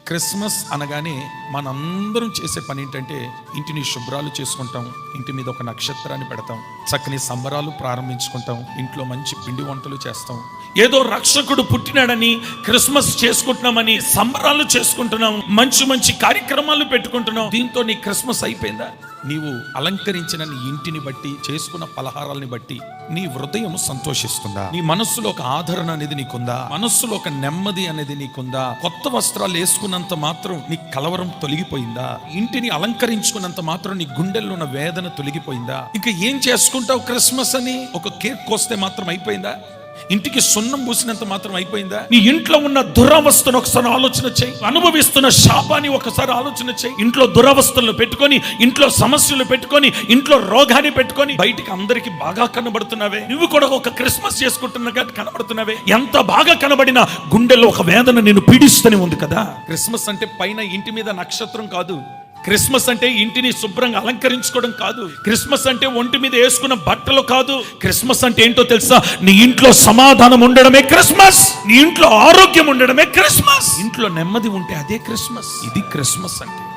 Christmas అనగానే మనందరం చేసే పని ఏంటంటే ఇంటిని శుభ్రాలు చేసుకుంటాం, ఇంటి మీద ఒక నక్షత్రాన్ని పెడతాం, చక్కని సంబరాలు ప్రారంభించుకుంటాం, ఇంట్లో మంచి పిండి వంటలు చేస్తాం. ఏదో రక్షకుడు పుట్టినాడని క్రిస్మస్ చేసుకుంటున్నామని సంబరాలు చేసుకుంటున్నాం, మంచి మంచి కార్యక్రమాలు పెట్టుకుంటున్నాం. దీంతో నీ క్రిస్మస్ అయిపోయిందా? నీవు అలంకరించిన నీ ఇంటిని బట్టి, చేసుకున్న పలహారాలని బట్టి నీ హృదయం సంతోషిస్తుందా? నీ మనస్సులో ఒక ఆదరణ అనేది నీకుందా? మనస్సులో ఒక నెమ్మది అనేది నీకుందా? కొత్త వస్త్రాలు వేసుకున్నంత మాత్రం నీ కలవరం తొలగిపోయిందా? ఇంటిని అలంకరించుకున్నంత మాత్రం నీ గుండెల్లో ఉన్న వేదన తొలగిపోయిందా? ఇంకా ఏం చేసుకుంటావు క్రిస్మస్ అని? ఒక కేక్ కోస్తే మాత్రం అయిపోయిందా? ఇంటికి సున్నం పూసినంత మాత్రం అయిపోయిందా? నీ ఇంట్లో ఉన్న దురవస్థను ఒకసారి ఆలోచన చేయి. అనుభవిస్తున్న శాపాన్ని ఒకసారి ఆలోచన చేయి. ఇంట్లో దురవస్థలను పెట్టుకొని, ఇంట్లో సమస్యలు పెట్టుకొని, ఇంట్లో రోగాన్ని పెట్టుకొని బయటికి అందరికి బాగా కనబడుతున్నావే. నువ్వు కూడా ఒక క్రిస్మస్ చేసుకుంటున్నగా కనబడుతున్నావే. ఎంత బాగా కనబడినా గుండెల్లో ఒక వేదన నేను పీడిస్తూనే ఉంది కదా. క్రిస్మస్ అంటే పైన ఇంటి మీద నక్షత్రం కాదు. క్రిస్మస్ అంటే ఇంటిని శుభ్రంగా అలంకరించుకోవడం కాదు. క్రిస్మస్ అంటే ఒంటి మీద వేసుకున్న బట్టలు కాదు. క్రిస్మస్ అంటే ఏంటో తెలుసా? నీ ఇంట్లో సమాధానం ఉండడమే క్రిస్మస్. నీ ఇంట్లో ఆరోగ్యం ఉండడమే క్రిస్మస్. ఇంట్లో నెమ్మది ఉంటే అదే క్రిస్మస్. ఇది క్రిస్మస్ అంటే.